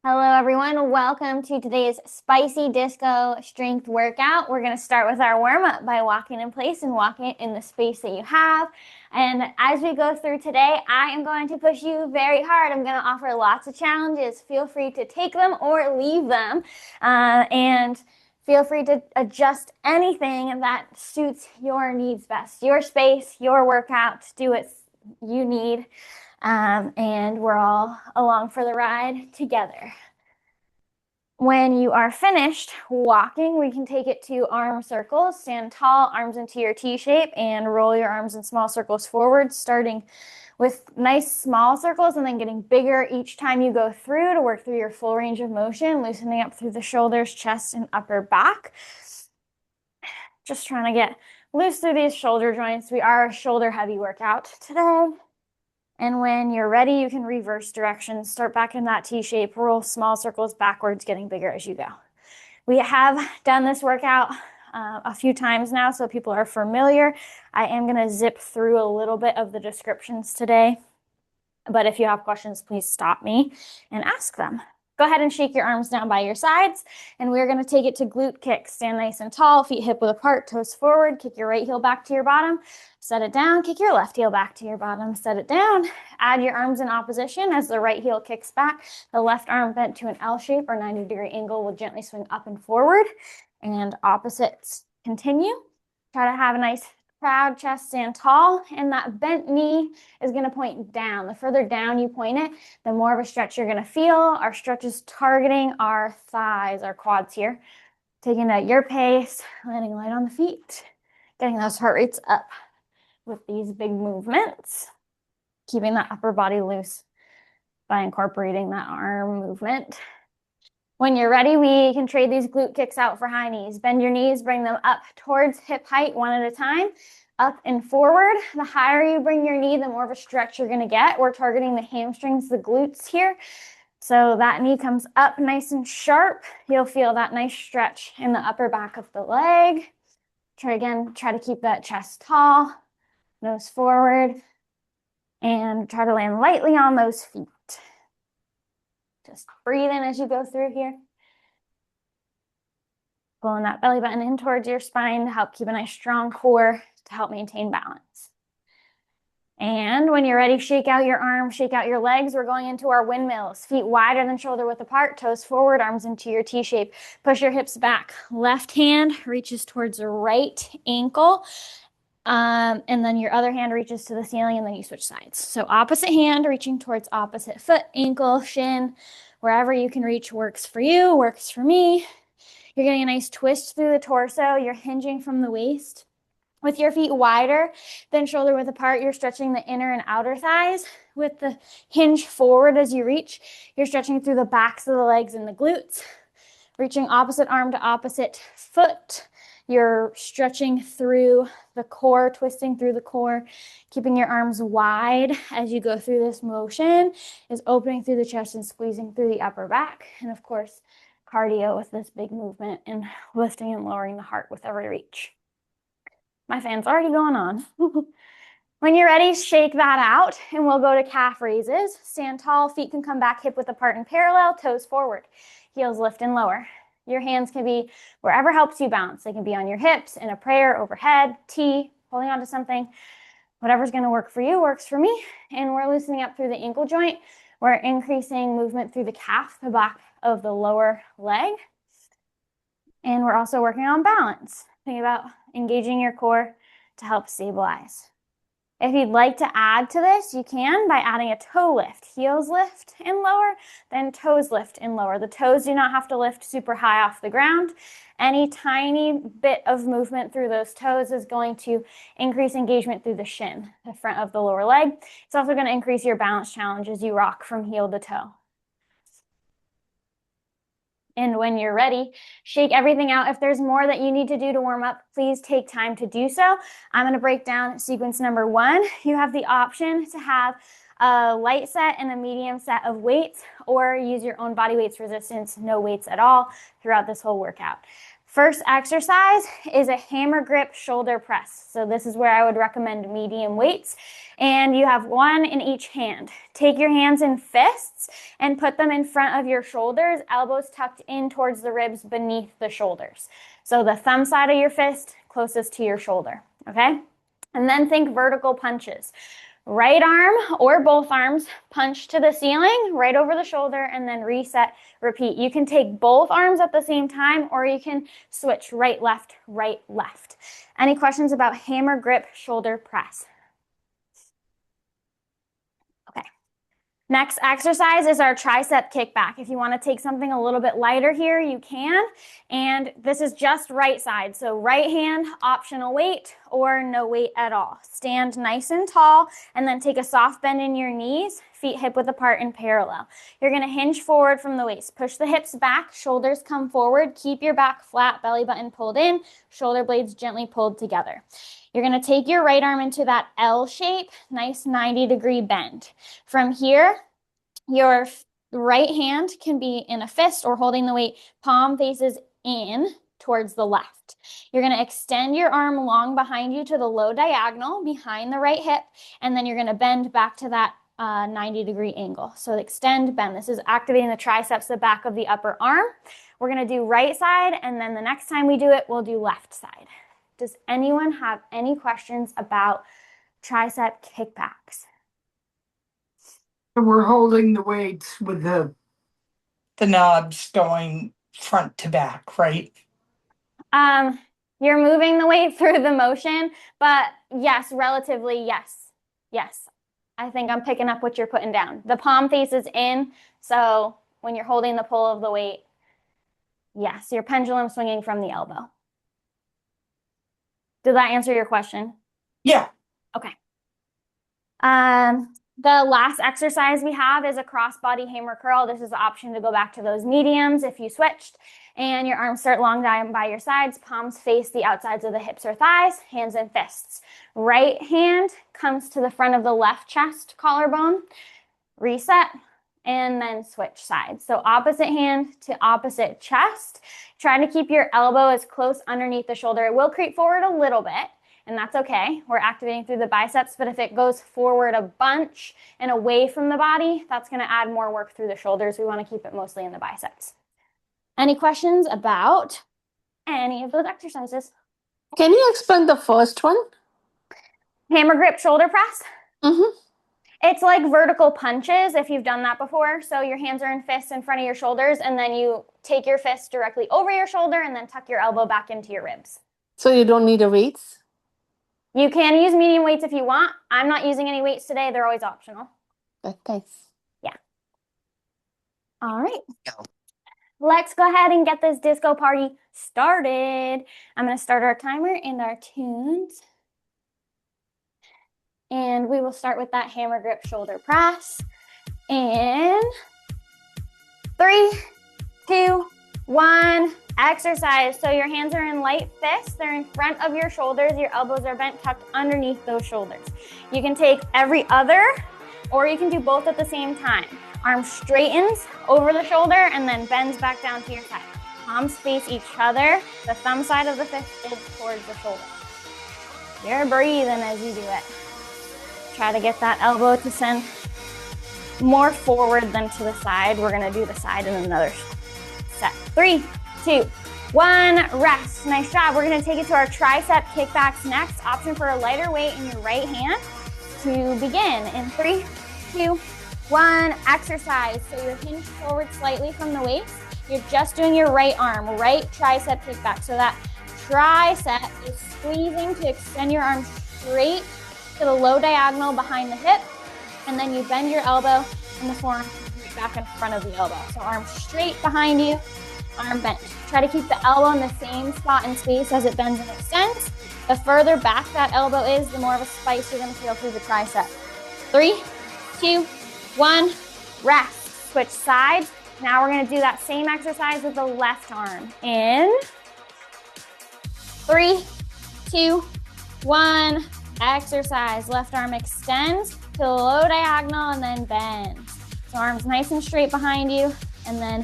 Hello everyone, welcome to today's Spicy Disco Strength Workout. We're going to start with our warm-up by walking in place and walking in the space that you have. And as we go through today, I am going to push you very hard. I'm going to offer lots of challenges. Feel free to take them or leave them. And feel free to adjust anything that suits your needs best. Your space, your workout, do what you need. And we're all along for the ride together. When you are finished walking, we can take it to arm circles. Stand tall, arms into your T shape, and roll your arms in small circles forward, starting with nice small circles and then getting bigger each time you go through to work through your full range of motion, loosening up through the shoulders, chest, and upper back. Just trying to get loose through these shoulder joints. We are a shoulder heavy workout today. And when you're ready, you can reverse directions. Start back in that T shape, roll small circles backwards, getting bigger as you go. We have done this workout a few times now, so people are familiar. I am going to zip through a little bit of the descriptions today. But if you have questions, please stop me and ask them. Go ahead and shake your arms down by your sides, and we're going to take it to glute kicks. Stand nice and tall, feet hip width apart, toes forward, kick your right heel back to your bottom, set it down, kick your left heel back to your bottom, set it down, add your arms in opposition as the right heel kicks back, the left arm bent to an L shape or 90-degree angle will gently swing up and forward, and opposites continue. Try to have a nice proud chest, stand tall, and that bent knee is going to point down. The further down you point it, the more of a stretch you're going to feel. Our stretch is targeting our thighs, our quads here. Taking it at your pace, landing light on the feet, getting those heart rates up with these big movements, keeping that upper body loose by incorporating that arm movement. When you're ready, we can trade these glute kicks out for high knees. Bend your knees, bring them up towards hip height one at a time, up and forward. The higher you bring your knee, the more of a stretch you're gonna get. We're targeting the hamstrings, the glutes here. So that knee comes up nice and sharp. You'll feel that nice stretch in the upper back of the leg. Try to keep that chest tall, nose forward, and try to land lightly on those feet. Just breathe in as you go through here. Pulling that belly button in towards your spine to help keep a nice strong core to help maintain balance. And when you're ready, shake out your arms, shake out your legs. We're going into our windmills. Feet wider than shoulder width apart, toes forward, arms into your T shape. Push your hips back. Left hand reaches towards the right ankle. And then your other hand reaches to the ceiling, and then you switch sides. So opposite hand reaching towards opposite foot, ankle, shin, wherever you can reach works for you, works for me. You're getting a nice twist through the torso. You're hinging from the waist. With your feet wider than shoulder width apart, you're stretching the inner and outer thighs. With the hinge forward as you reach, you're stretching through the backs of the legs and the glutes. Reaching opposite arm to opposite foot. You're stretching through the core, twisting through the core, keeping your arms wide as you go through this motion is opening through the chest and squeezing through the upper back. And of course, cardio with this big movement and lifting and lowering the heart with every reach. My fan's already going on. When you're ready, shake that out and we'll go to calf raises. Stand tall, feet can come back hip width apart and parallel, toes forward, heels lift and lower. Your hands can be wherever helps you balance. They can be on your hips, in a prayer, overhead, T, holding on to something. Whatever's going to work for you works for me. And we're loosening up through the ankle joint. We're increasing movement through the calf, the back of the lower leg. And we're also working on balance. Think about engaging your core to help stabilize. If you'd like to add to this, you can by adding a toe lift. Heels lift and lower, then toes lift and lower. The toes do not have to lift super high off the ground. Any tiny bit of movement through those toes is going to increase engagement through the shin, the front of the lower leg. It's also going to increase your balance challenge as you rock from heel to toe. And when you're ready, shake everything out. If there's more that you need to do to warm up, please take time to do so. I'm going to break down sequence number 1. You have the option to have a light set and a medium set of weights, or use your own body weights resistance, no weights at all throughout this whole workout. First exercise is a hammer grip shoulder press. So this is where I would recommend medium weights. And you have one in each hand. Take your hands in fists and put them in front of your shoulders, elbows tucked in towards the ribs beneath the shoulders. So the thumb side of your fist closest to your shoulder, okay? And then think vertical punches. Right arm or both arms, punch to the ceiling, right over the shoulder, and then reset, repeat. You can take both arms at the same time, or you can switch right, left, right, left. Any questions about hammer grip shoulder press? Okay. Next exercise is our tricep kickback. If you want to take something a little bit lighter here, you can. And this is just right side. So right hand, optional weight or no weight at all. Stand nice and tall and then take a soft bend in your knees, feet hip width apart in parallel. You're going to hinge forward from the waist. Push the hips back, shoulders come forward. Keep your back flat, belly button pulled in, shoulder blades gently pulled together. You're going to take your right arm into that L shape, nice 90-degree bend. From here, your right hand can be in a fist or holding the weight, palm faces in towards the left. You're going to extend your arm long behind you to the low diagonal behind the right hip, and then you're going to bend back to that 90-degree angle. So extend, bend. This is activating the triceps, the back of the upper arm. We're going to do right side, and then the next time we do it, we'll do left side. Does anyone have any questions about tricep kickbacks? We're holding the weights with the knobs going front to back, right? You're moving the weight through the motion, but yes, relatively, yes. Yes. I think I'm picking up what you're putting down. The palm faces in, so when you're holding the pull of the weight, yes, your pendulum swinging from the elbow. Did that answer your question? Yeah. Okay. The last exercise we have is a cross-body hammer curl. This is the option to go back to those mediums if you switched. And your arms start long down by your sides. Palms face the outsides of the hips or thighs. Hands and fists. Right hand comes to the front of the left chest collarbone. Reset. And then switch sides. So opposite hand to opposite chest. Try to keep your elbow as close underneath the shoulder. It will creep forward a little bit, and that's okay. We're activating through the biceps, but if it goes forward a bunch and away from the body, that's going to add more work through the shoulders. We want to keep it mostly in the biceps. Any questions about any of those exercises? Can you explain the first one? Hammer grip shoulder press. Mm-hmm. It's like vertical punches if you've done that before. So your hands are in fists in front of your shoulders, and then you take your fist directly over your shoulder and then tuck your elbow back into your ribs. So you don't need a weights? You can use medium weights if you want. I'm not using any weights today. They're always optional. Thanks. Yeah. All right. Let's go ahead and get this disco party started. I'm going to start our timer and our tunes. And we will start with that hammer grip shoulder press. In 3, 2, 1, exercise. So your hands are in light fists. They're in front of your shoulders. Your elbows are bent, tucked underneath those shoulders. You can take every other, or you can do both at the same time. Arm straightens over the shoulder and then bends back down to your side. Palms face each other. The thumb side of the fist is towards the shoulder. You're breathing as you do it. Try to get that elbow to send more forward than to the side. We're going to do the side in another set. 3, 2, 1, rest. Nice job. We're going to take it to our tricep kickbacks next. Option for a lighter weight in your right hand to begin. In 3, 2, 1, exercise. So you're hinged forward slightly from the waist. You're just doing your right arm, right tricep kickback. So that tricep is squeezing to extend your arm straight to the low diagonal behind the hip, and then you bend your elbow and the forearm back in front of the elbow. So arm straight behind you, arm bent. Try to keep the elbow in the same spot in space as it bends and extends. The further back that elbow is, the more of a spice you're going to feel through the tricep. 3, 2, 1, rest. Switch sides. Now we're going to do that same exercise with the left arm. In 3, 2, 1, exercise. Left arm extends to the low diagonal and then bends. So arms nice and straight behind you, and then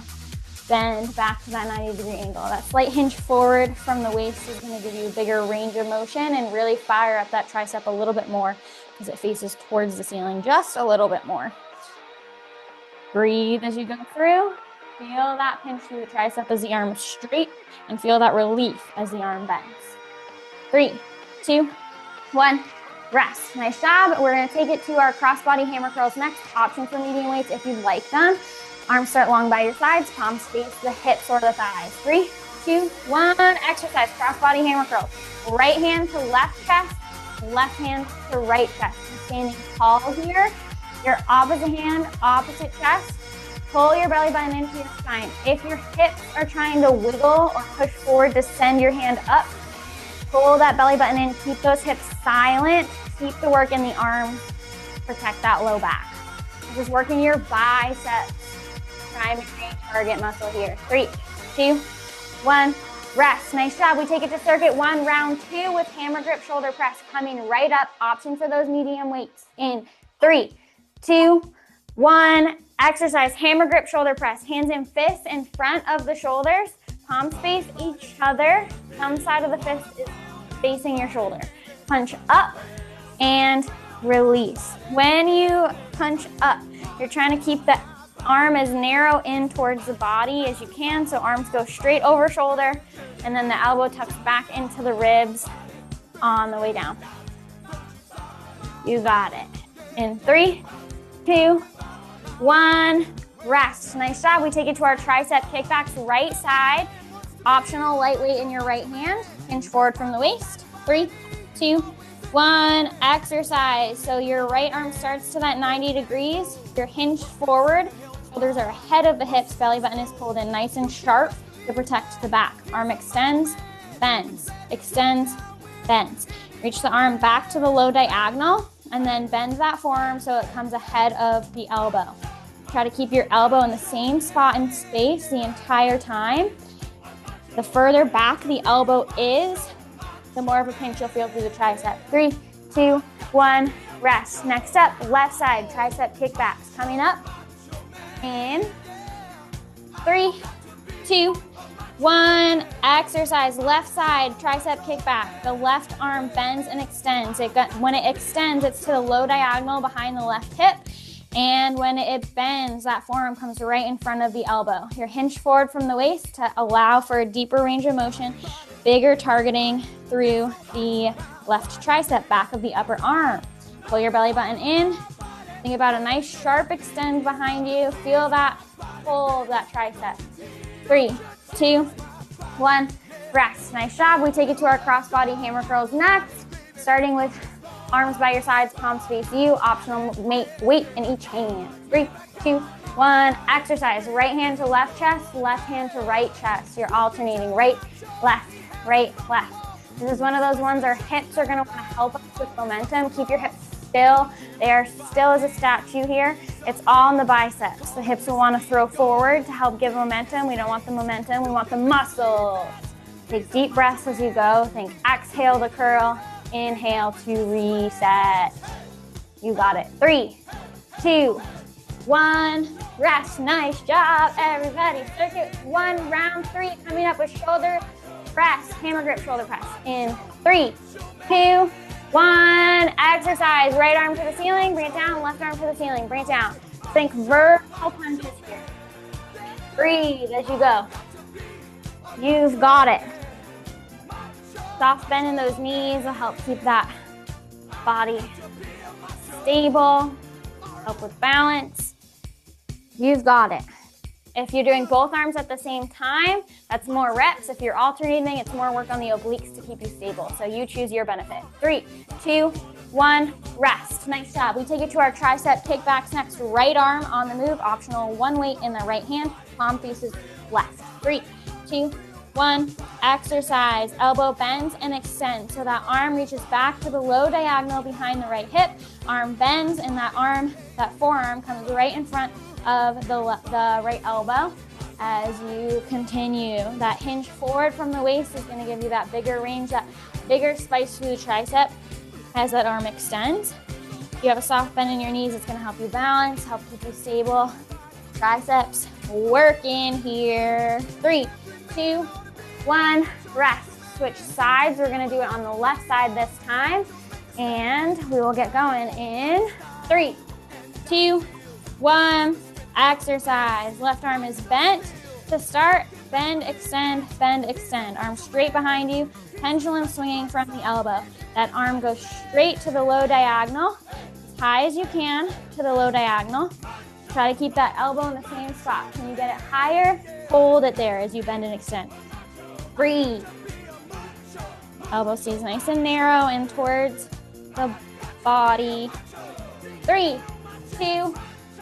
bend back to that 90-degree angle. That slight hinge forward from the waist is going to give you a bigger range of motion and really fire up that tricep a little bit more because it faces towards the ceiling just a little bit more. Breathe as you go through. Feel that pinch through the tricep as the arm is straight, and feel that relief as the arm bends. 3, 2, 1, rest. Nice job. We're going to take it to our crossbody hammer curls next. Option for medium weights if you'd like them. Arms start long by your sides, palms face the hips or the thighs. 3, 2, 1, exercise. Crossbody hammer curls. Right hand to left chest, left hand to right chest. You're standing tall here. Your opposite hand, opposite chest. Pull your belly button into your spine. If your hips are trying to wiggle or push forward to send your hand up, pull that belly button in. Keep those hips silent. Keep the work in the arms. Protect that low back. This is working your biceps. Primary target muscle here. 3, 2, 1, rest. Nice job. We take it to circuit 1, round 2 with hammer grip shoulder press coming right up. Option for those medium weights in 3, 2, 1. Exercise hammer grip shoulder press. Hands and fists in front of the shoulders. Palms face each other. Thumb side of the fist is facing your shoulder. Punch up and release. When you punch up, you're trying to keep the arm as narrow in towards the body as you can, so arms go straight over shoulder, and then the elbow tucks back into the ribs on the way down. You got it. In 3, 2, 1, rest. Nice job. We take it to our tricep kickbacks, right side. Optional lightweight in your right hand. Hinge forward from the waist. 3, 2, 1, exercise. So your right arm starts to that 90 degrees. You're hinged forward. Shoulders are ahead of the hips. Belly button is pulled in nice and sharp to protect the back. Arm extends, bends, extends, bends. Reach the arm back to the low diagonal and then bend that forearm so it comes ahead of the elbow. Try to keep your elbow in the same spot in space the entire time. The further back the elbow is, the more of a pinch you'll feel through the tricep. 3, 2, 1, rest. Next up, left side tricep kickbacks. Coming up in 3, 2, 1, exercise. Left side tricep kickback. The left arm bends and extends. When it extends, it's to the low diagonal behind the left hip. And when it bends, that forearm comes right in front of the elbow. You're hinged forward from the waist to allow for a deeper range of motion, bigger targeting through the left tricep, back of the upper arm. Pull your belly button in. Think about a nice sharp extend behind you. Feel that pull of that tricep. 3, 2, 1, rest. Nice job. We take it to our crossbody hammer curls next, starting with arms by your sides, palms face you. Optional weight in each hand. 3, 2, 1, exercise. Right hand to left chest, left hand to right chest. You're alternating right, left, right, left. This is one of those ones our hips are going to want to help us with momentum. Keep your hips still. They are still as a statue here. It's all in the biceps. The hips will want to throw forward to help give momentum. We don't want the momentum. We want the muscles. Take deep breaths as you go. Think exhale to curl. Inhale to reset. You got it. 3, 2, 1, rest. Nice job, everybody. Circuit 1, round 3, coming up with shoulder press, hammer grip shoulder press. In 3, 2, 1, exercise. Right arm to the ceiling, bring it down. Left arm to the ceiling, bring it down. Think vertical punches here. Breathe as you go. You've got it. Soft bend in those knees will help keep that body stable, help with balance. You've got it. If you're doing both arms at the same time, that's more reps. If you're alternating, it's more work on the obliques to keep you stable. So you choose your benefit. 3, 2, 1, rest. Nice job. We take it to our tricep kickbacks next. Right arm on the move. Optional one weight in the right hand. Palm faces left. 3, 2, 1, exercise. Elbow bends and extends. So that arm reaches back to the low diagonal behind the right hip. Arm bends and that forearm comes right in front of the right elbow. As you continue, that hinge forward from the waist is going to give you that bigger range, that bigger spice through the tricep as that arm extends. If you have a soft bend in your knees, it's going to help you balance, help keep you stable. Triceps working here. 3, 2, 1, rest. Switch sides. We're gonna do it on the left side this time. And we will get going in 3, 2, 1, exercise. Left arm is bent to start. Bend, extend, bend, extend. Arm straight behind you, pendulum swinging from the elbow. That arm goes straight to the low diagonal, as high as you can to the low diagonal. Try to keep that elbow in the same spot. Can you get it higher? Hold it there as you bend and extend. Breathe. Elbow stays nice and narrow and towards the body. 3, 2,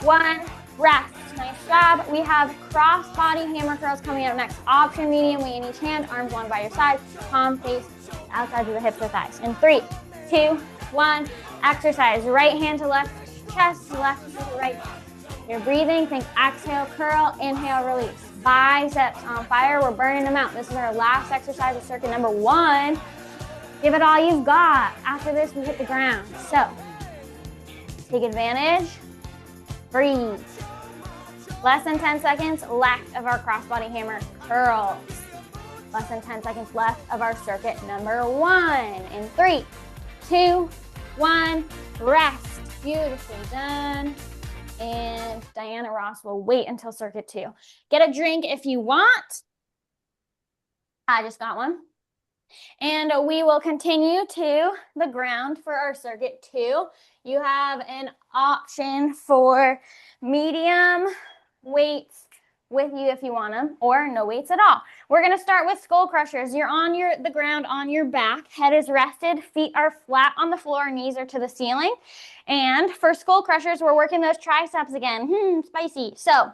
1, rest. Nice job. We have cross body hammer curls coming up next. Option medium weight in each hand, arms one by your side, palm face outside of the hips or thighs. In 3, 2, 1, exercise. Right hand to left chest, left to right. You're breathing, think exhale, curl, inhale, release. Biceps on fire, we're burning them out. This is our last exercise of circuit number 1. Give it all you've got. After this, we hit the ground. So, take advantage, breathe. Less than 10 seconds left of our crossbody hammer curls. Less than 10 seconds left of our circuit number 1. In 3, 2, 1, rest. Beautifully done. And Diana Ross will wait until circuit 2. Get a drink if you want. I just got one. And we will continue to the ground for our circuit 2. You have an option for medium weights with you if you want them, or no weights at all. We're going to start with skull crushers. You're on the ground on your back. Head is rested. Feet are flat on the floor. Knees are to the ceiling. And for skull crushers, we're working those triceps again. Spicy. So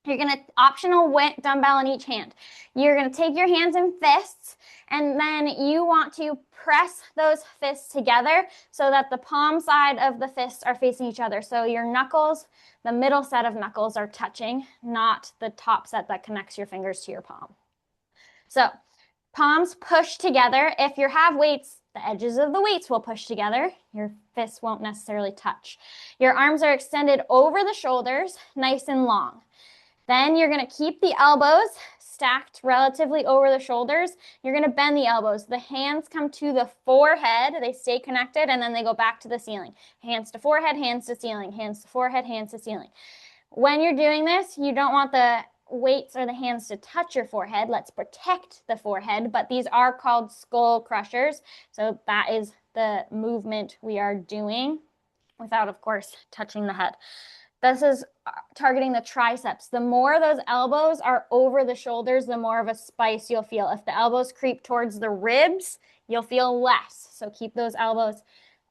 you're going to optional dumbbell in each hand. You're going to take your hands in fists, and then you want to press those fists together so that the palm side of the fists are facing each other. So your knuckles, the middle set of knuckles are touching, not the top set that connects your fingers to your palm. So palms push together. If you have weights, the edges of the weights will push together. Your fists won't necessarily touch. Your arms are extended over the shoulders, nice and long. Then you're going to keep the elbows stacked relatively over the shoulders. You're going to bend the elbows. The hands come to the forehead. They stay connected, and then they go back to the ceiling. Hands to forehead, hands to ceiling, hands to forehead, hands to ceiling. When you're doing this, you don't want the weights or the hands to touch your forehead. Let's protect the forehead, but these are called skull crushers. So that is the movement we are doing without, of course, touching the head. This is targeting the triceps. The more those elbows are over the shoulders, the more of a spice you'll feel. If the elbows creep towards the ribs, you'll feel less. So keep those elbows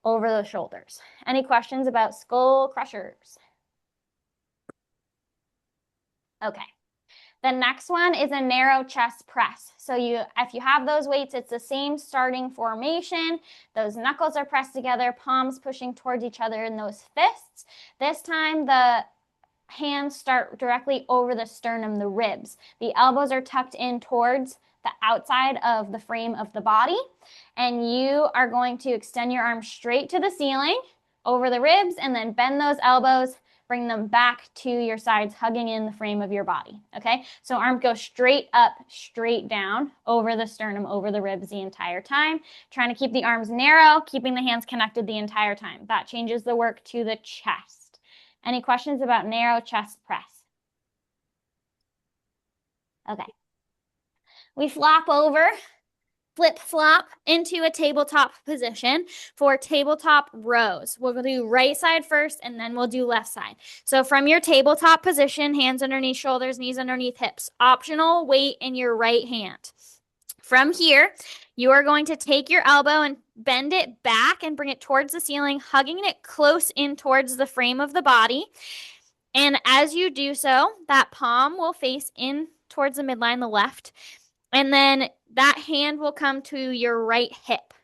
over the shoulders. Any questions about skull crushers? Okay. The next one is a narrow chest press. So if you have those weights, it's the same starting formation. Those knuckles are pressed together, palms pushing towards each other in those fists. This time the hands start directly over the sternum, the ribs. The elbows are tucked in towards the outside of the frame of the body. And you are going to extend your arms straight to the ceiling over the ribs and then bend those elbows. Bring them back to your sides, hugging in the frame of your body, okay? So arms go straight up, straight down, over the sternum, over the ribs the entire time. Trying to keep the arms narrow, keeping the hands connected the entire time. That changes the work to the chest. Any questions about narrow chest press? Okay. We flop over, flip-flop into a tabletop position for tabletop rows. We'll do right side first, and then we'll do left side. So from your tabletop position, hands underneath shoulders, knees underneath hips. Optional weight in your right hand. From here, you are going to take your elbow and bend it back and bring it towards the ceiling, hugging it close in towards the frame of the body. And as you do so, that palm will face in towards the midline, the left. And then that hand will come to your right hip.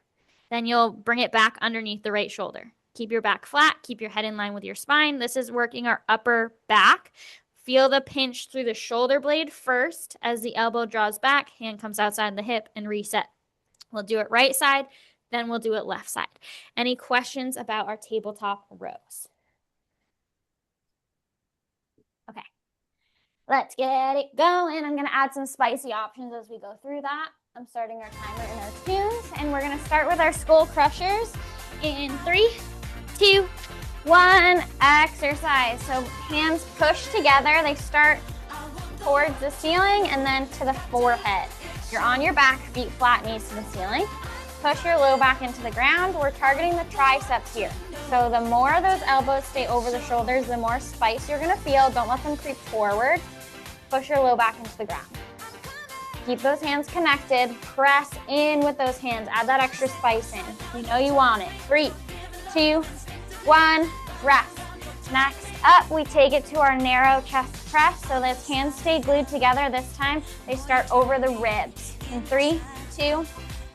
Then you'll bring it back underneath the right shoulder. Keep your back flat. Keep your head in line with your spine. This is working our upper back. Feel the pinch through the shoulder blade first as the elbow draws back, hand comes outside the hip, and reset. We'll do it right side, then we'll do it left side. Any questions about our tabletop rows? Okay. Let's get it going. I'm gonna add some spicy options as we go through that. I'm starting our timer in our tunes, and we're gonna start with our skull crushers in 3, 2, 1, exercise. So hands push together. They start towards the ceiling and then to the forehead. You're on your back, feet flat, knees to the ceiling. Push your low back into the ground. We're targeting the triceps here. So the more those elbows stay over the shoulders, the more spice you're gonna feel. Don't let them creep forward. Push your low back into the ground. Keep those hands connected. Press in with those hands. Add that extra spice in. You know you want it. 3, 2, 1, rest. Next up, we take it to our narrow chest press. So those hands stay glued together. This time, they start over the ribs. In 3, 2,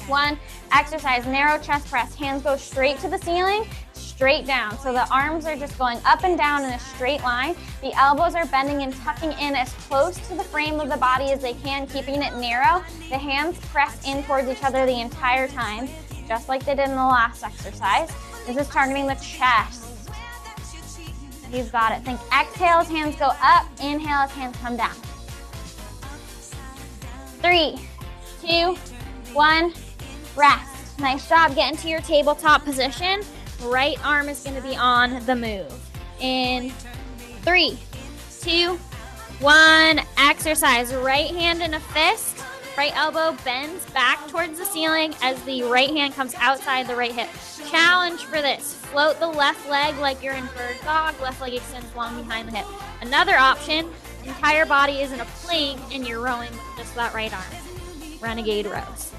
1, exercise, narrow chest press. Hands go straight to the ceiling, straight down. So the arms are just going up and down in a straight line. The elbows are bending and tucking in as close to the frame of the body as they can, keeping it narrow. The hands press in towards each other the entire time, just like they did in the last exercise. This is targeting the chest. You've got it. Think exhale as hands go up, inhale as hands come down. 3, 2, 1, rest. Nice job. Get into your tabletop position. Right arm is going to be on the move. In 3, 2, 1, exercise. Right hand in a fist. Right elbow bends back towards the ceiling as the right hand comes outside the right hip. Challenge for this. Float the left leg like you're in bird dog. Left leg extends long behind the hip. Another option, entire body is in a plank and you're rowing with just that right arm. Renegade rows.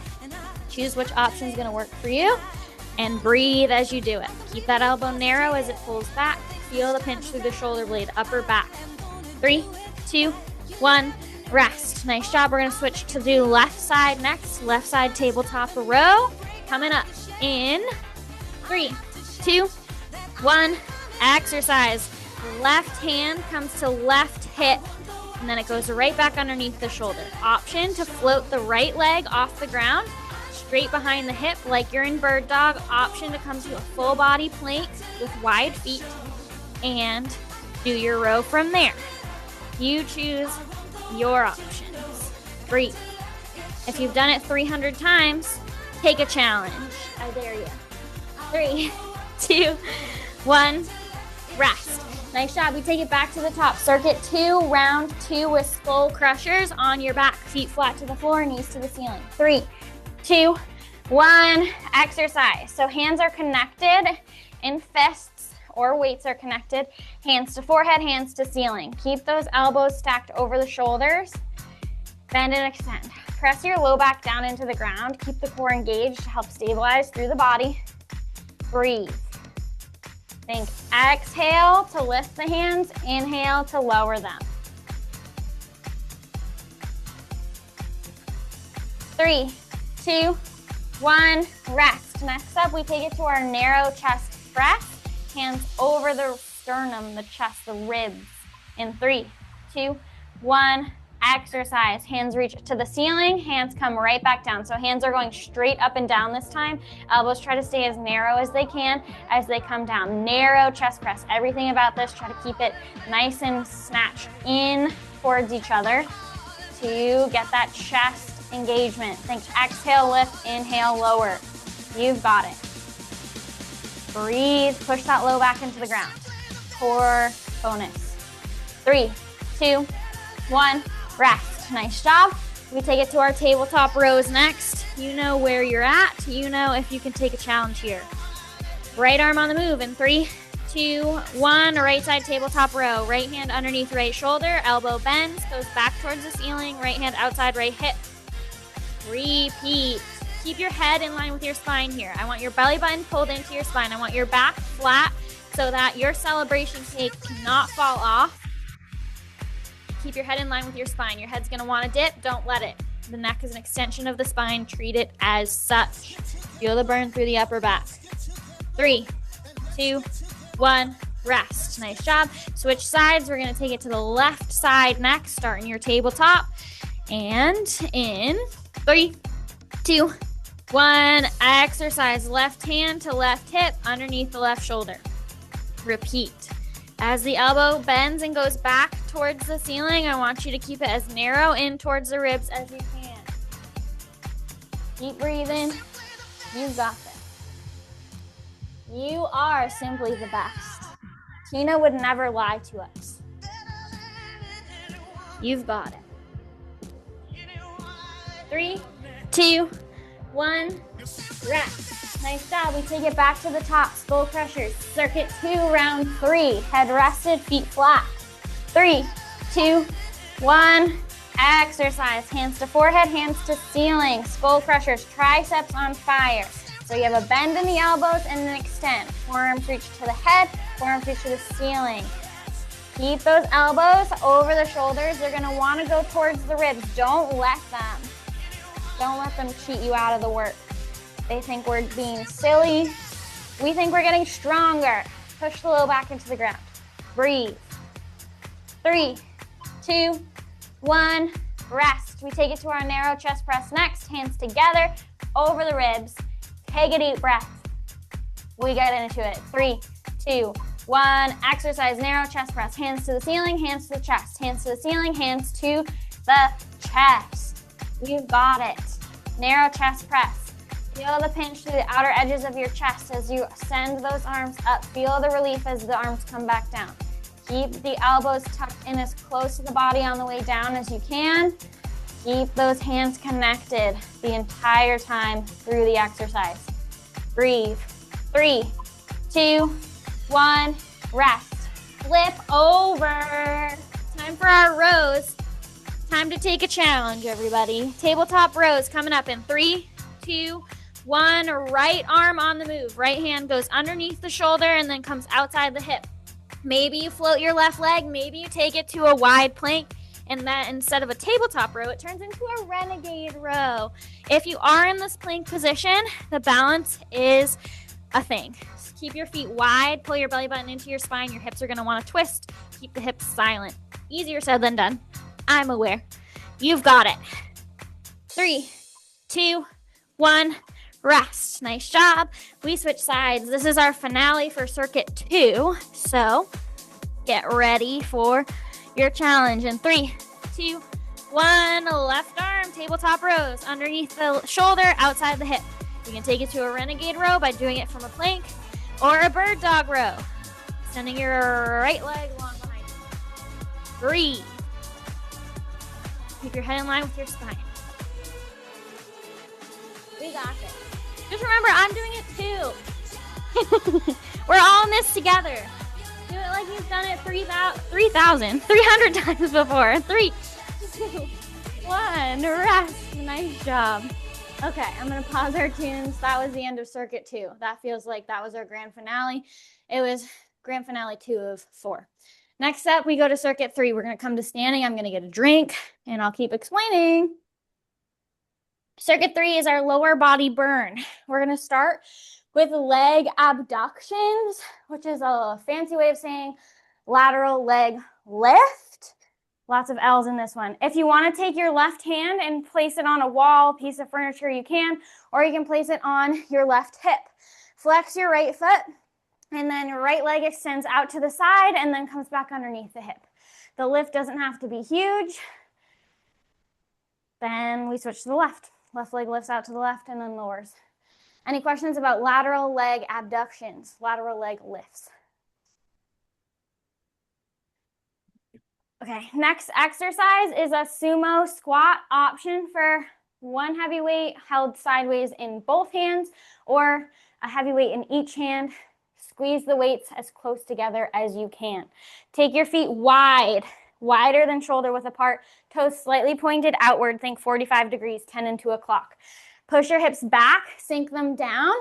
Choose which option is going to work for you and breathe as you do it. Keep that elbow narrow as it pulls back. Feel the pinch through the shoulder blade, upper back. 3, 2, 1, rest. Nice job. We're going to switch to do left side next. Left side tabletop row. Coming up in 3, 2, 1, exercise. Left hand comes to left hip, and then it goes right back underneath the shoulder. Option to float the right leg off the ground, straight behind the hip like you're in bird dog. Option to come to a full body plank with wide feet and do your row from there. You choose your options. Breathe. If you've done it 300 times, take a challenge. I dare you. 3, 2, 1, rest. Nice job. We take it back to the top. Circuit 2, round 2 with skull crushers on your back. Feet flat to the floor, knees to the ceiling. 3, 2, 1, exercise. So hands are connected in fists or weights are connected. Hands to forehead, hands to ceiling. Keep those elbows stacked over the shoulders. Bend and extend. Press your low back down into the ground. Keep the core engaged to help stabilize through the body. Breathe. Think exhale to lift the hands, inhale to lower them. 3, 2, 1, rest. Next up, we take it to our narrow chest press. Hands over the sternum, the chest, the ribs. In 3, 2, 1, exercise. Hands reach to the ceiling, hands come right back down. So hands are going straight up and down this time. Elbows try to stay as narrow as they can as they come down. Narrow chest press. Everything about this, try to keep it nice and snatched in towards each other to get that chest engagement. Think exhale, lift, inhale, lower. You've got it. Breathe, push that low back into the ground. Core bonus. 3, 2, 1, rest. Nice job. We take it to our tabletop rows next. You know where you're at. You know if you can take a challenge here. Right arm on the move in 3, 2, 1, right side tabletop row. Right hand underneath right shoulder, elbow bends, goes back towards the ceiling, right hand outside right hip. Repeat. Keep your head in line with your spine here. I want your belly button pulled into your spine. I want your back flat so that your celebration cake cannot fall off. Keep your head in line with your spine. Your head's gonna wanna dip, don't let it. The neck is an extension of the spine. Treat it as such. Feel the burn through the upper back. 3, 2, 1, rest. Nice job. Switch sides. We're gonna take it to the left side next. Start in your tabletop. And in 3, 2, 1, exercise. Left hand to left hip underneath the left shoulder. Repeat. As the elbow bends and goes back towards the ceiling, I want you to keep it as narrow in towards the ribs as you can. Keep breathing. You've got this. You are simply the best. Tina would never lie to us. You've got it. 3, 2, 1, rest. Nice job. We take it back to the top. Skull crushers. Circuit 2, round 3. Head rested, feet flat. 3, 2, 1. Exercise. Hands to forehead, hands to ceiling. Skull crushers. Triceps on fire. So you have a bend in the elbows and an extend. Forearms reach to the head, forearms reach to the ceiling. Keep those elbows over the shoulders. They're gonna wanna go towards the ribs. Don't let them cheat you out of the work. They think we're being silly. We think we're getting stronger. Push the low back into the ground. Breathe. 3, 2, 1, rest. We take it to our narrow chest press next. Hands together over the ribs. Take a deep breath. We get into it. 3, 2, 1. Exercise, narrow chest press. Hands to the ceiling, hands to the chest. Hands to the ceiling, hands to the chest. You've got it. Narrow chest press. Feel the pinch through the outer edges of your chest as you send those arms up. Feel the relief as the arms come back down. Keep the elbows tucked in as close to the body on the way down as you can. Keep those hands connected the entire time through the exercise. Breathe. 3, 2, 1, rest. Flip over. Time for our rows. Time to take a challenge, everybody. Tabletop rows coming up in 3, 2, 1. Right arm on the move. Right hand goes underneath the shoulder and then comes outside the hip. Maybe you float your left leg. Maybe you take it to a wide plank. And that instead of a tabletop row, it turns into a renegade row. If you are in this plank position, the balance is a thing. Just keep your feet wide, pull your belly button into your spine. Your hips are gonna wanna twist. Keep the hips silent. Easier said than done. I'm aware. You've got it. 3, 2, 1, rest. Nice job. We switch sides. This is our finale for circuit 2. So get ready for your challenge in 3, 2, 1. Left arm, tabletop rows, underneath the shoulder, outside the hip. You can take it to a renegade row by doing it from a plank or a bird dog row. Sending your right leg along behind you. Breathe. Keep your head in line with your spine. We got this. Just remember, I'm doing it too. We're all in this together. Do it like you've done it 300 times before. 3, 2, 1, rest. Nice job. Okay, I'm gonna pause our tunes. That was the end of circuit 2. That feels like that was our grand finale. It was grand finale 2 of 4. Next up, we go to circuit 3. We're gonna come to standing. I'm gonna get a drink and I'll keep explaining. Circuit 3 is our lower body burn. We're gonna start with leg abductions, which is a fancy way of saying lateral leg lift. Lots of L's in this one. If you want to take your left hand and place it on a wall, piece of furniture, you can, or you can place it on your left hip. Flex your right foot, and then your right leg extends out to the side and then comes back underneath the hip. The lift doesn't have to be huge. Then we switch to the left. Left leg lifts out to the left and then lowers. Any questions about lateral leg abductions, lateral leg lifts? Okay, next exercise is a sumo squat option for one heavy weight held sideways in both hands or a heavy weight in each hand. Squeeze the weights as close together as you can. Take your feet wide, wider than shoulder width apart, toes slightly pointed outward, think 45 degrees, 10 and 2 o'clock. Push your hips back, sink them down,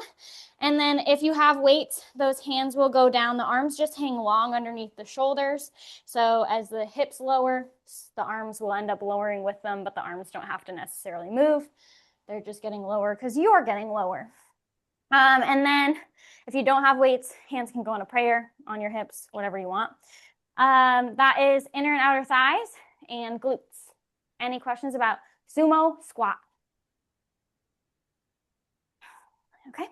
and then if you have weights, those hands will go down. The arms just hang long underneath the shoulders. So as the hips lower, the arms will end up lowering with them, but the arms don't have to necessarily move. They're just getting lower because you're getting lower. And then if you don't have weights, hands can go in a prayer on your hips, whatever you want. That is inner and outer thighs and glutes. Any questions about sumo squat? Okay.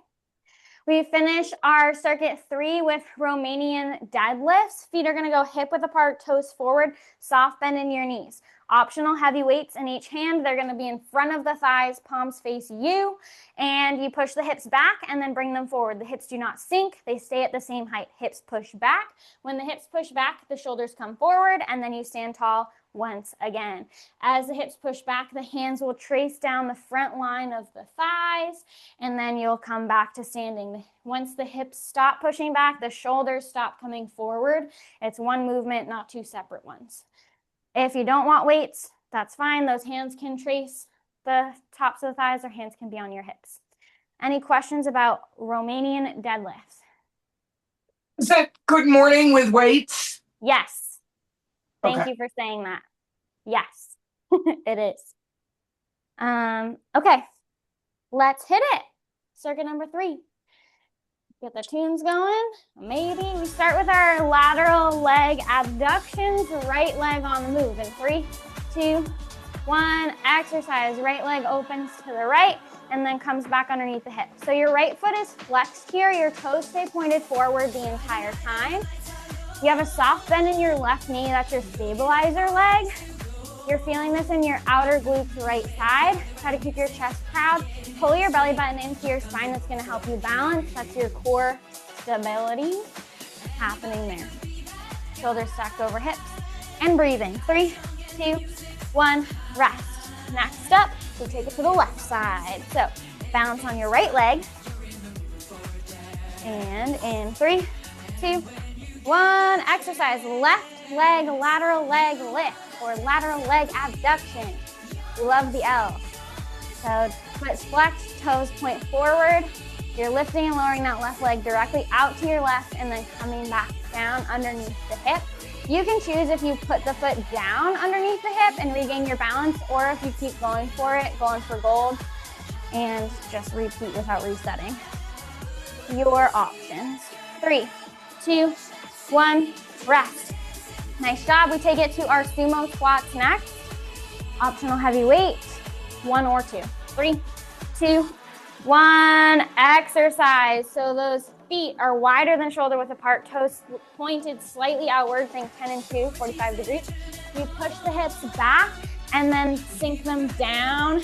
We finish our circuit 3 with Romanian deadlifts. Feet are going to go hip width apart, toes forward, soft bend in your knees. Optional heavy weights in each hand. They're going to be in front of the thighs, palms face you, and you push the hips back and then bring them forward. The hips do not sink. They stay at the same height. Hips push back. When the hips push back, the shoulders come forward, and then you stand tall once again. As the hips push back, the hands will trace down the front line of the thighs, and then you'll come back to standing. Once the hips stop pushing back, the shoulders stop coming forward. It's one movement, not two separate ones. If you don't want weights, that's fine. Those hands can trace the tops of the thighs, or hands can be on your hips. Any questions about Romanian deadlifts? Is that good morning with weights? Yes. Thank Okay. you for saying that. Yes, it is. Okay, let's hit it. Circuit number 3. Get the tunes going. Maybe we start with our lateral leg abductions. Right leg on the move. In 3, 2, 1. Exercise. Right leg opens to the right and then comes back underneath the hip. So your right foot is flexed here. Your toes stay pointed forward the entire time. You have a soft bend in your left knee. That's your stabilizer leg. You're feeling this in your outer glutes right side. Try to keep your chest proud. Pull your belly button into your spine. That's going to help you balance. That's your core stability happening there. Shoulders stacked over hips. And breathing. 3, 2, 1. Rest. Next up, we take it to the left side. So balance on your right leg. And in 3, 2, 1. Exercise. Left leg, lateral leg lift, or lateral leg abduction. We love the L. So foot flexed, toes point forward. You're lifting and lowering that left leg directly out to your left and then coming back down underneath the hip. You can choose if you put the foot down underneath the hip and regain your balance, or if you keep going for it, going for gold, and just repeat without resetting. Your options. 3, 2, 1, rest. Nice job. We take it to our sumo squats next. Optional heavy weight, 1 or 2. 3, 2, 1. Exercise. So those feet are wider than shoulder width apart, toes pointed slightly outward. Think 10 and 2, 45 degrees. You push the hips back and then sink them down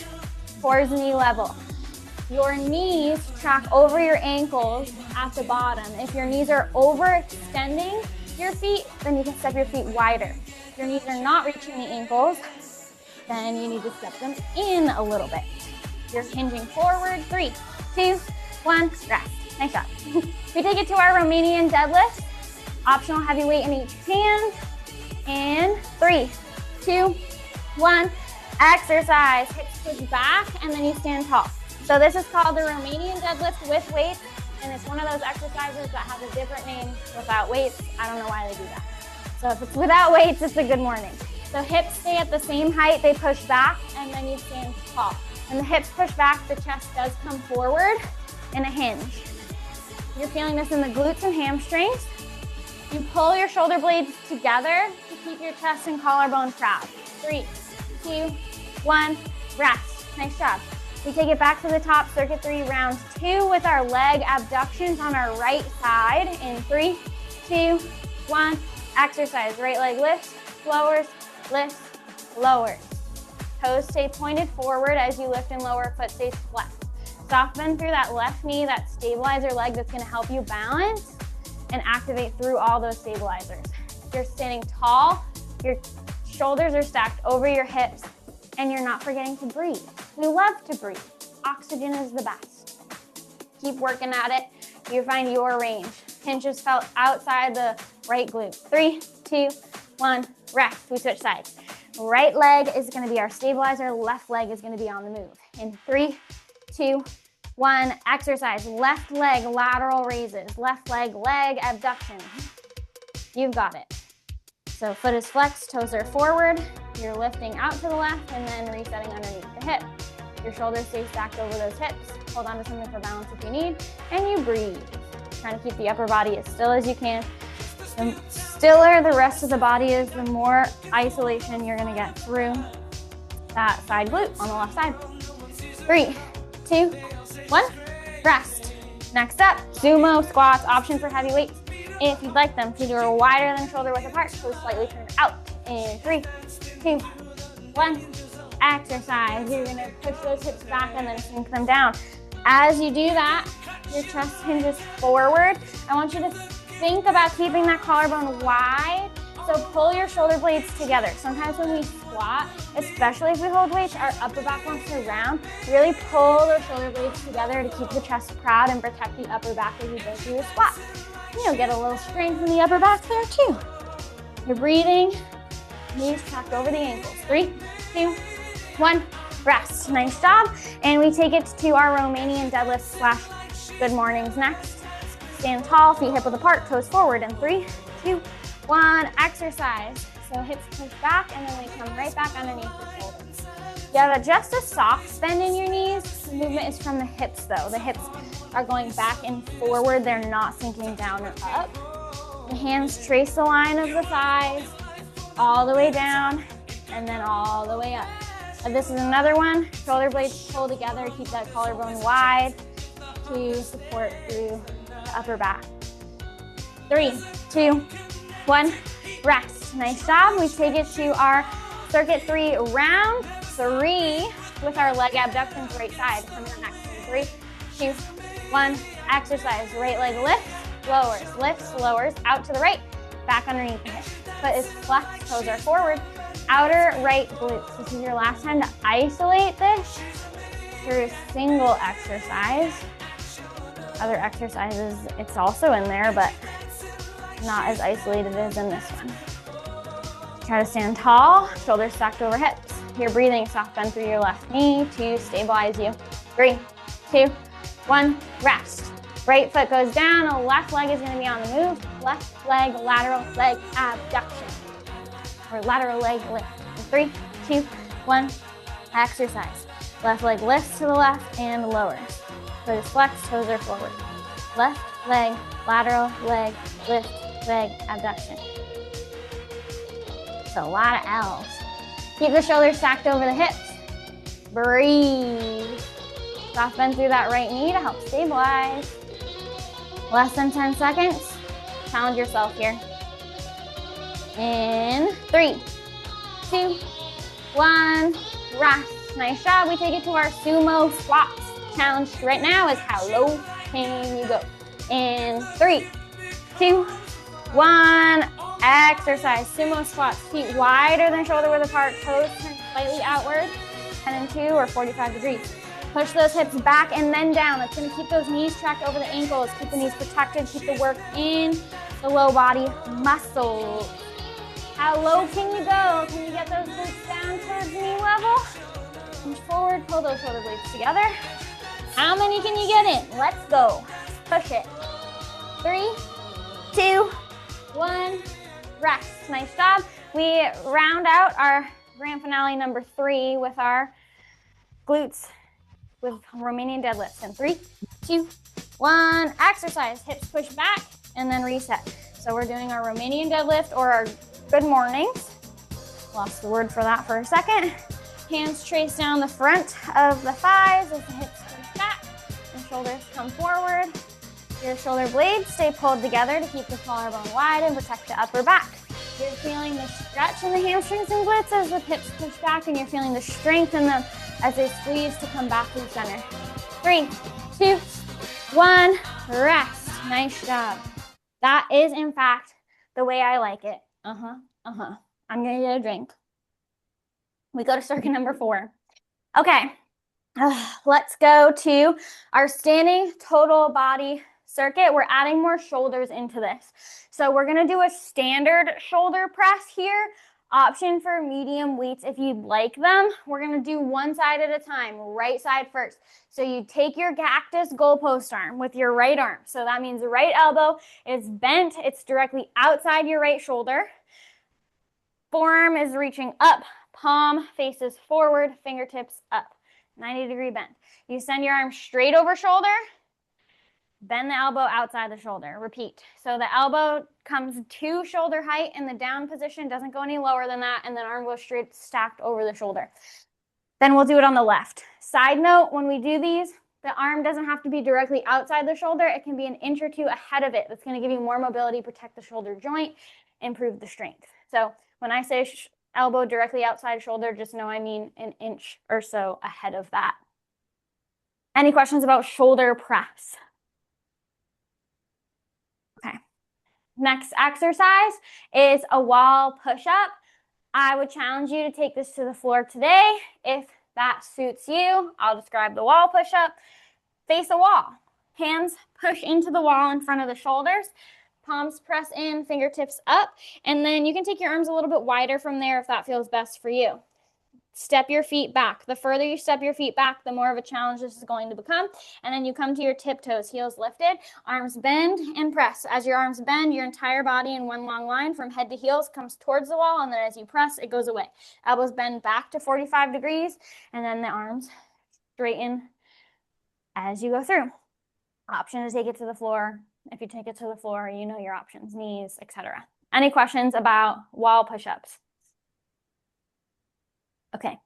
towards knee level. Your knees track over your ankles at the bottom. If your knees are overextending your feet, then you can step your feet wider. If your knees are not reaching the ankles, then you need to step them in a little bit. You're hinging forward. 3, 2, 1, rest. Nice job. We take it to our Romanian deadlift. Optional heavy weight in each hand. And 3, 2, 1. Exercise. Hips push back and then you stand tall. So this is called the Romanian deadlift with weights, and it's one of those exercises that has a different name without weights. I don't know why they do that. So if it's without weights, it's a good morning. So hips stay at the same height, they push back, and then you stand tall. When the hips push back, the chest does come forward in a hinge. You're feeling this in the glutes and hamstrings. You pull your shoulder blades together to keep your chest and collarbone proud. 3, 2, 1, rest. Nice job. We take it back to the top, circuit 3, round 2 with our leg abductions on our right side. In 3, 2, 1, exercise. Right leg lifts, lowers, lifts, lowers. Toes stay pointed forward as you lift and lower, foot stays flexed. Soft bend through that left knee, that stabilizer leg that's gonna help you balance and activate through all those stabilizers. You're standing tall, your shoulders are stacked over your hips, and you're not forgetting to breathe. We love to breathe. Oxygen is the best. Keep working at it. You find your range. Pinches felt outside the right glute. 3, 2, 1, rest. We switch sides. Right leg is gonna be our stabilizer. Left leg is gonna be on the move. In 3, 2, 1, exercise. Left leg, lateral raises. Left leg, leg abduction. You've got it. So foot is flexed, toes are forward. You're lifting out to the left and then resetting underneath the hip. Your shoulders stay stacked over those hips. Hold on to something for balance if you need. And you breathe. Trying to keep the upper body as still as you can. The stiller the rest of the body is, the more isolation you're gonna get through that side glute on the left side. 3, 2, 1, rest. Next up, sumo squats, option for heavy weights. If you'd like them to do a wider than shoulder width apart, so slightly turned out. In 3, 2, 1. Exercise. You're gonna push those hips back and then sink them down. As you do that, your chest hinges forward. I want you to think about keeping that collarbone wide. So pull your shoulder blades together. Sometimes when we squat, especially if we hold weights, our upper back wants to round. Really pull those shoulder blades together to keep the chest proud and protect the upper back as you go through your squat. And you'll get a little strength in the upper back there too. You're breathing, knees tucked over the ankles. 3, 2, 1, rest. Nice job. And we take it to our Romanian deadlift / good mornings next. Stand tall, feet hip width apart, toes forward. In 3, 2, 1, exercise. So hips push back and then we come right back underneath the shoulders. You have just a soft bend in your knees. The movement is from the hips though. The hips are going back and forward. They're not sinking down or up. The hands trace the line of the thighs all the way down and then all the way up. And this is another one. Shoulder blades pull together, keep that collarbone wide to support through the upper back. 3, 2, 1, rest. Nice job. We take it to our circuit 3, round 3 with our leg abductions right side. Coming up next. 3, 2, 1, exercise. Right leg lifts, lowers, out to the right, back underneath the hip. Foot is flexed, toes are forward. Outer right glutes. This is your last time to isolate this through a single exercise. Other exercises, it's also in there, but not as isolated as in this one. Try to stand tall, shoulders stacked over hips. You're breathing, soft bend through your left knee to stabilize you. 3, 2, 1, rest. Right foot goes down, the left leg is gonna be on the move. Left leg, lateral leg abduction. Or lateral leg lift. 3, 2, 1, exercise. Left leg lifts to the left and lowers. Foot is flexed, toes are forward. Left leg, lateral leg, lift, leg abduction. So a lot of L's. Keep the shoulders stacked over the hips. Breathe. Soft bend through that right knee to help stabilize. Less than 10 seconds. Challenge yourself here. In 3, 2, 1, rest. Nice job. We take it to our sumo squats. Challenge right now is how low can you go. In 3, 2, 1, exercise. Sumo squats. Feet wider than shoulder width apart. Toes turn slightly outward. 10 and 2 or 45 degrees. Push those hips back and then down. That's going to keep those knees tracked over the ankles. Keep the knees protected. Keep the work in the low body muscles. How low can you go? Can you get those glutes down towards knee level? Punch forward, pull those shoulder blades together. How many can you get in? Let's go. Push it. 3, 2, 1, rest. Nice job. We round out our grand finale number 3 with our glutes with Romanian deadlifts. In 3, 2, 1, exercise. Hips push back and then reset. So we're doing our Romanian deadlift or our good mornings. Lost the word for that for a second. Hands trace down the front of the thighs as the hips push back. The shoulders come forward. Your shoulder blades stay pulled together to keep the collarbone wide and protect the upper back. You're feeling the stretch in the hamstrings and glutes as the hips push back, and you're feeling the strength in them as they squeeze to come back to the center. 3, 2, 1, rest. Nice job. That is, in fact, the way I like it. I'm gonna get a drink. We go to circuit number 4. Okay, let's go to our standing total body circuit. We're adding more shoulders into this. So we're gonna do a standard shoulder press here. Option for medium weights if you'd like them. We're gonna do one side at a time, right side first. So you take your cactus goalpost arm with your right arm. So that means the right elbow is bent. It's directly outside your right shoulder. Forearm is reaching up. Palm faces forward, fingertips up. 90-degree bend. You send your arm straight over shoulder. Bend the elbow outside the shoulder. Repeat. So the elbow comes to shoulder height in the down position, doesn't go any lower than that, and then arm goes straight stacked over the shoulder. Then we'll do it on the left. Side note, when we do these, The arm doesn't have to be directly outside the shoulder. It can be an inch or two ahead of it. That's going to give you more mobility, protect the shoulder joint, improve the strength. So when I say elbow directly outside shoulder, just know I mean an inch or so ahead of that. Any questions about shoulder press? Okay. Next exercise is a wall push-up. I would challenge you to take this to the floor today. If that suits you, I'll describe the wall push-up. Face a wall. Hands push into the wall in front of the shoulders. Palms press in, fingertips up. And then you can take your arms a little bit wider from there if that feels best for you. Step your feet back. The further you step your feet back, the more of a challenge this is going to become. And then you come to your tiptoes, heels lifted, arms bend and press. As your arms bend, your entire body in one long line from head to heels comes towards the wall. And then as you press, it goes away. Elbows bend back to 45 degrees. And then the arms straighten as you go through. Option to take it to the floor. If you take it to the floor, you know your options, knees, etc. Any questions about wall push-ups? Okay.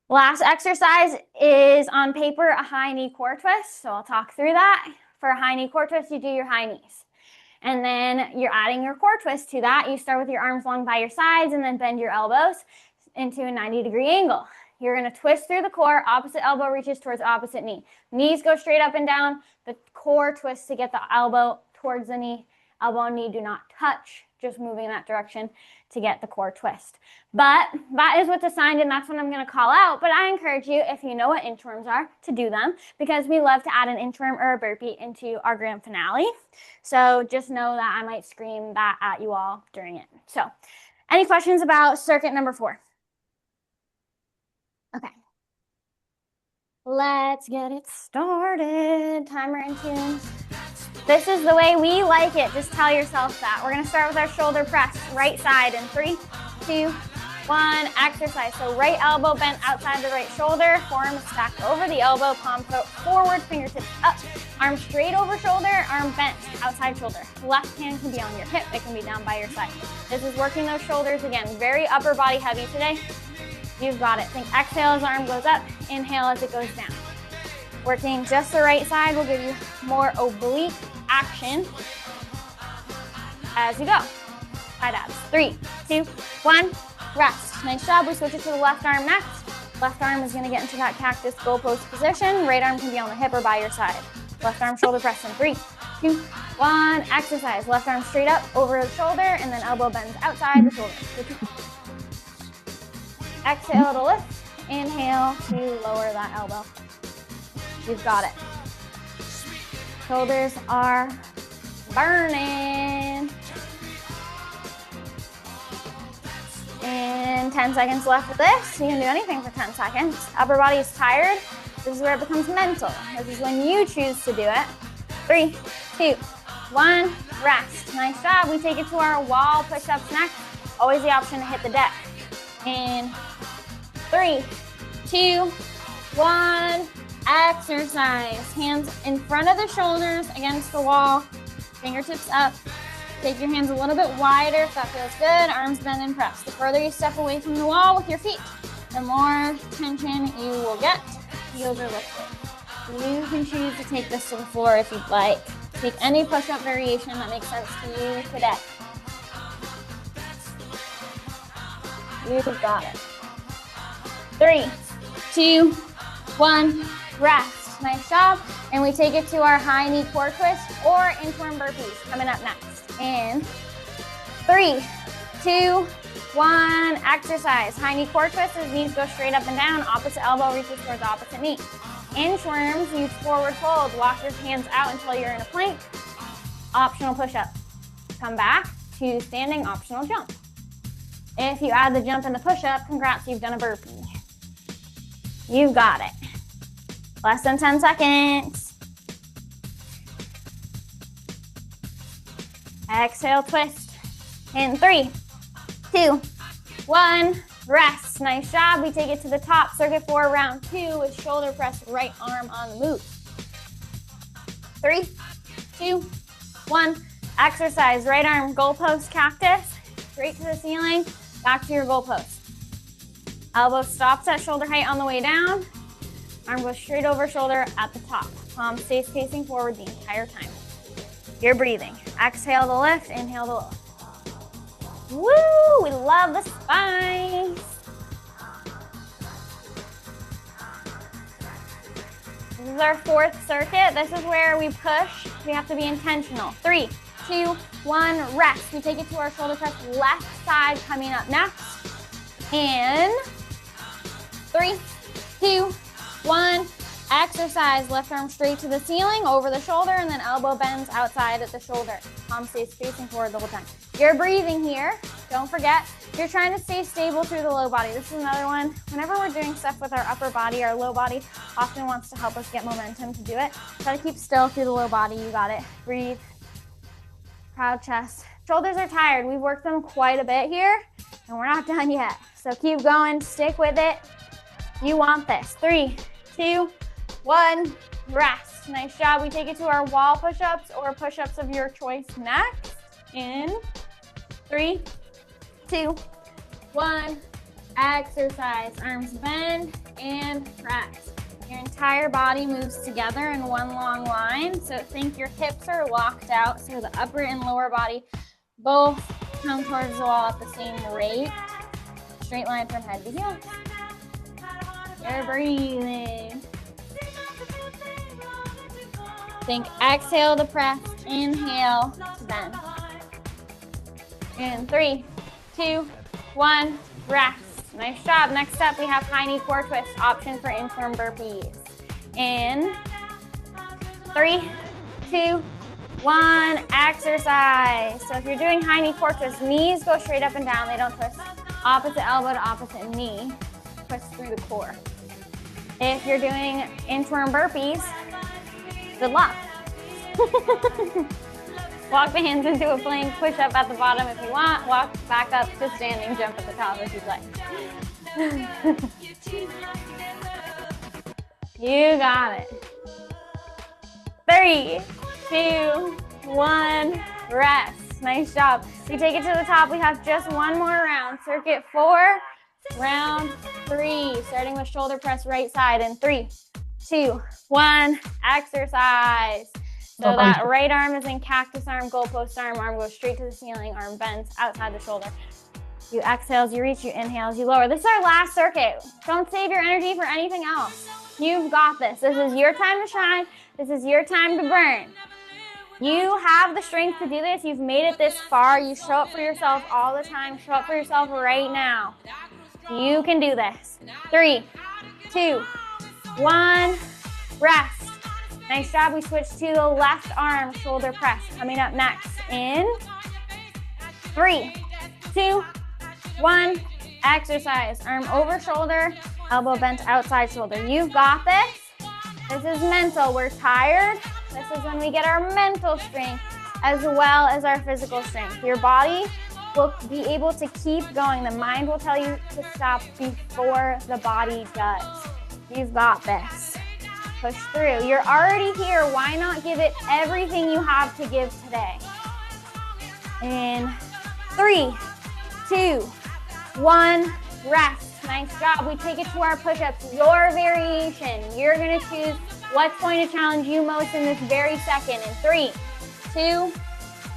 Last exercise is on paper, a high knee core twist. So I'll talk through that. For a high knee core twist, you do your high knees. And then you're adding your core twist to that. You start with your arms long by your sides and then bend your elbows into a 90-degree angle. You're going to twist through the core. Opposite elbow reaches towards opposite knee. Knees go straight up and down. The core twists to get the elbow towards the knee. Elbow and knee do not touch. Just moving in that direction to get the core twist. But that is what's assigned, and that's what I'm going to call out. But I encourage you, if you know what inchworms are, to do them, because we love to add an inchworm or a burpee into our grand finale. So just know that I might scream that at you all during it. So any questions about circuit number 4? Okay. Let's get it started. Timer in tune. This is the way we like it. Just tell yourself that. We're going to start with our shoulder press, right side in 3, 2, 1. Exercise. So right elbow bent outside the right shoulder, forearm stacked over the elbow, palm forward, fingertips up, arm straight over shoulder, arm bent outside shoulder. Left hand can be on your hip. It can be down by your side. This is working those shoulders again. Very upper body heavy today. You've got it. Think exhale as arm goes up, inhale as it goes down. Working just the right side will give you more oblique action as you go. Side abs. 3, 2, 1, rest. Nice job. We switch it to the left arm next. Left arm is going to get into that cactus goalpost position. Right arm can be on the hip or by your side. Left arm shoulder press in 3, 2, 1. Exercise. Left arm straight up over the shoulder and then elbow bends outside the shoulder. Exhale to lift. Inhale to lower that elbow. You've got it. Shoulders are burning. And 10 seconds left of this. You can do anything for 10 seconds. Upper body is tired. This is where it becomes mental. This is when you choose to do it. 3, 2, 1, rest. Nice job. We take it to our wall push-ups next. Always the option to hit the deck. In 3, 2, 1, exercise. Hands in front of the shoulders against the wall. Fingertips up. Take your hands a little bit wider if that feels good. Arms bend and press. The further you step away from the wall with your feet, the more tension you will get. Heels are lifted. You can choose to take this to the floor if you'd like. Take any push-up variation that makes sense to you today. You've got it. 3, 2, 1, rest. Nice job. And we take it to our high knee core twist or inchworm burpees coming up next. In 3, 2, 1, exercise. High knee core twist as knees go straight up and down. Opposite elbow reaches towards opposite knee. Inchworms, use forward fold. Walk your hands out until you're in a plank. Optional push-up. Come back to standing optional jump. If you add the jump and the push-up, congrats, you've done a burpee. You've got it. Less than 10 seconds. Exhale, twist. In 3, 2, 1, rest. Nice job. We take it to the top. Circuit 4, round 2 with shoulder press, right arm on the move. 3, 2, 1, exercise. Right arm, goalpost, cactus. Straight to the ceiling, back to your goalpost. Elbow stops at shoulder height on the way down. Arm goes straight over shoulder at the top. Palm stays facing forward the entire time. You're breathing. Exhale to lift, inhale to lower. Woo! We love the spice. This is our fourth circuit. This is where we push. We have to be intentional. 3, 2, 1, rest. We take it to our shoulder press, left side coming up next. And 3, 2, 1, exercise. Left arm straight to the ceiling, over the shoulder, and then elbow bends outside at the shoulder. Palm stays facing forward the whole time. You're breathing here. Don't forget, you're trying to stay stable through the low body. This is another one. Whenever we're doing stuff with our upper body, our low body often wants to help us get momentum to do it. Try to keep still through the low body. You got it. Breathe. Proud chest. Shoulders are tired. We've worked them quite a bit here, and we're not done yet. So keep going. Stick with it. You want this. 3, 2, 1, rest. Nice job. We take it to our wall push-ups or push-ups of your choice next. In 3, 2, 1, exercise. Arms bend and press. Your entire body moves together in one long line. So think your hips are locked out. So the upper and lower body both come towards the wall at the same rate. Straight line from head to heel. You're breathing. Think exhale to press, inhale to bend. In 3, 2, 1, rest. Nice job. Next up, we have high knee core twist, option for inchworm burpees. In 3, 2, 1, exercise. So if you're doing high knee core twist, knees go straight up and down. They don't twist opposite elbow to opposite knee. Twist through the core. If you're doing inchworm burpees, good luck. Walk the hands into a plank, push up at the bottom if you want, walk back up to standing, jump at the top if you'd like. You got it. 3, 2, 1, rest. Nice job. We take it to the top. We have just one more round. Circuit 4, round 3. Starting with shoulder press right side in 3, 2, 1, exercise. So that right arm is in cactus arm, goalpost arm. Arm goes straight to the ceiling. Arm bends outside the shoulder. You exhale as you reach, you inhale as you lower. This is our last circuit. Don't save your energy for anything else. You've got this. This is your time to shine. This is your time to burn. You have the strength to do this. You've made it this far. You show up for yourself all the time. Show up for yourself right now. You can do this. 3, 2, 1, rest. Nice job. We switch to the left arm shoulder press. Coming up next in 3, 2, 1, exercise. Arm over shoulder, elbow bent outside shoulder. You've got this. This is mental. We're tired. This is when we get our mental strength as well as our physical strength. Your body will be able to keep going. The mind will tell you to stop before the body does. You've got this. Push through. You're already here. Why not give it everything you have to give today? In 3, 2, 1, rest. Nice job. We take it to our push-ups. Your variation. You're going to choose what's going to challenge you most in this very second. In 3, 2,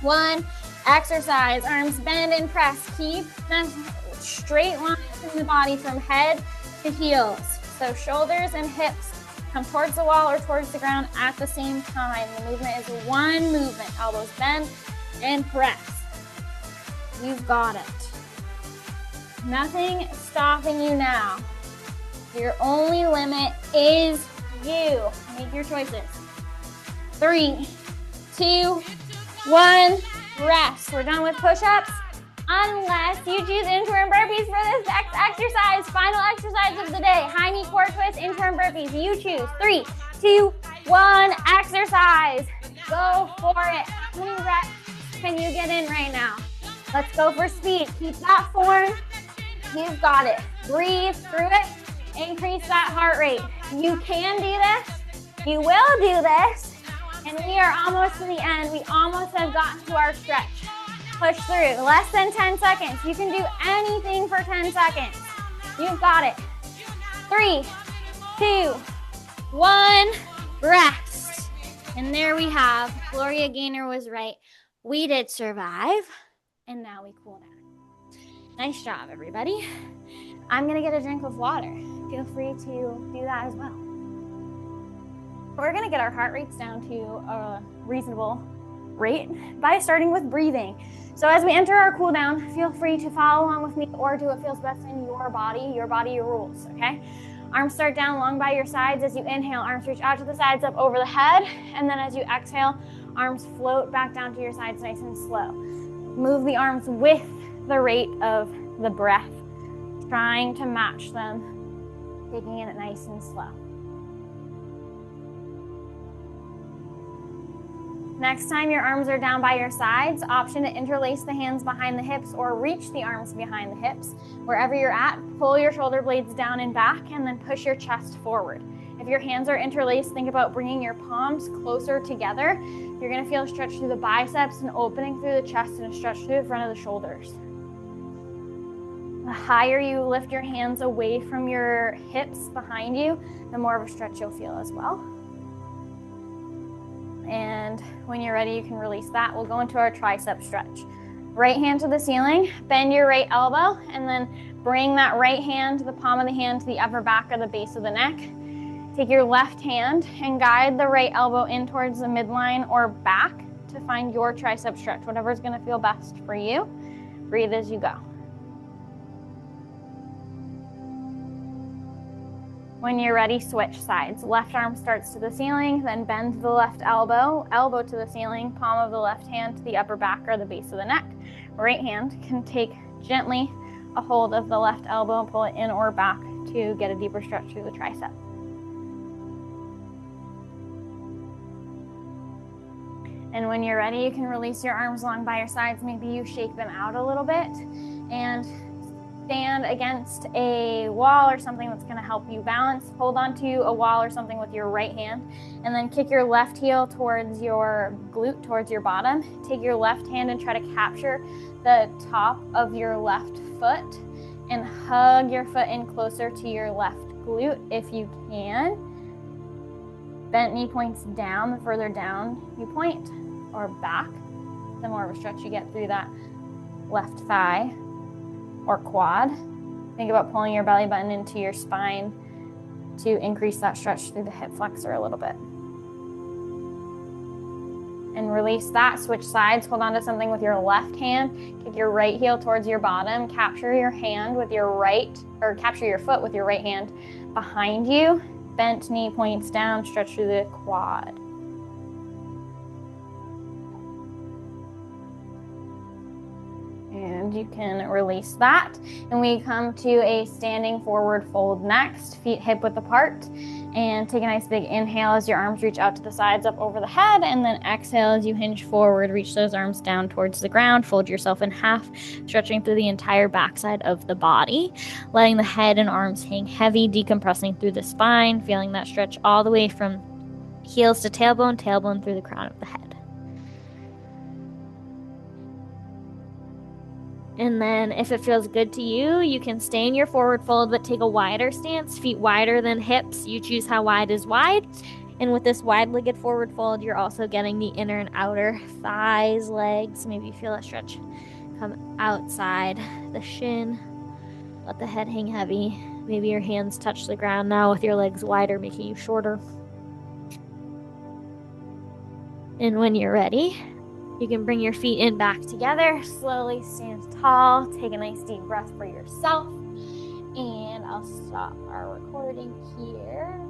1, exercise. Arms bend and press. Keep the straight line in the body from head to heels. So shoulders and hips come towards the wall or towards the ground at the same time. The movement is one movement. Elbows bend and press. You've got it. Nothing stopping you now. Your only limit is you. Make your choices. 3, 2, 1, rest. We're done with push-ups. Unless you choose inchworm burpees for this next exercise. Final exercise of the day. High knee core twist, inchworm burpees. You choose. 3, 2, 1, exercise. Go for it. How many reps can you get in right now? Let's go for speed. Keep that form. You've got it. Breathe through it. Increase that heart rate. You can do this. You will do this. And we are almost to the end. We almost have gotten to our stretch. Push through. Less than 10 seconds. You can do anything for 10 seconds. You've got it. 3, 2, 1, rest. And there we have, Gloria Gaynor was right. We did survive, and now we cool down. Nice job, everybody. I'm gonna get a drink of water. Feel free to do that as well. We're gonna get our heart rates down to a reasonable rate by starting with breathing. So as we enter our cool down, feel free to follow along with me or do what feels best in your body, your rules, okay? Arms start down long by your sides. As you inhale, arms reach out to the sides, up over the head. And then as you exhale, arms float back down to your sides nice and slow. Move the arms with the rate of the breath, trying to match them, taking it nice and slow. Next time your arms are down by your sides, option to interlace the hands behind the hips or reach the arms behind the hips. Wherever you're at, pull your shoulder blades down and back and then push your chest forward. If your hands are interlaced, think about bringing your palms closer together. You're gonna feel a stretch through the biceps, an opening through the chest, and a stretch through the front of the shoulders. The higher you lift your hands away from your hips behind you, the more of a stretch you'll feel as well. And when you're ready, you can release that. We'll go into our tricep stretch. Right hand to the ceiling, bend your right elbow, and then bring that right hand, the palm of the hand, to the upper back or the base of the neck. Take your left hand and guide the right elbow in towards the midline or back to find your tricep stretch, whatever's gonna feel best for you. Breathe as you go. When you're ready, switch sides. Left arm starts to the ceiling, then bend the left elbow, elbow to the ceiling, palm of the left hand to the upper back or the base of the neck. Right hand can take gently a hold of the left elbow and pull it in or back to get a deeper stretch through the tricep. And when you're ready, you can release your arms long by your sides. Maybe you shake them out a little bit and stand against a wall or something that's gonna help you balance. Hold onto a wall or something with your right hand, and then kick your left heel towards your glute, towards your bottom. Take your left hand and try to capture the top of your left foot and hug your foot in closer to your left glute if you can. Bent knee points down. The further down you point or back, the more of a stretch you get through that left thigh or quad. Think about pulling your belly button into your spine to increase that stretch through the hip flexor a little bit. And release that, switch sides, hold on to something with your left hand, kick your right heel towards your bottom, capture your hand with your right, or capture your foot with your right hand behind you, bent knee points down, stretch through the quad. And you can release that. And we come to a standing forward fold next, feet hip width apart. And take a nice big inhale as your arms reach out to the sides, up over the head. And then exhale as you hinge forward, reach those arms down towards the ground, fold yourself in half, stretching through the entire backside of the body, letting the head and arms hang heavy, decompressing through the spine, feeling that stretch all the way from heels to tailbone, tailbone through the crown of the head. And then if it feels good to you, you can stay in your forward fold, but take a wider stance, feet wider than hips. You choose how wide is wide. And with this wide-legged forward fold, you're also getting the inner and outer thighs, legs. Maybe you feel that stretch come outside the shin. Let the head hang heavy. Maybe your hands touch the ground now with your legs wider, making you shorter. And when you're ready, you can bring your feet in back together, slowly stand tall, take a nice deep breath for yourself. And I'll stop our recording here.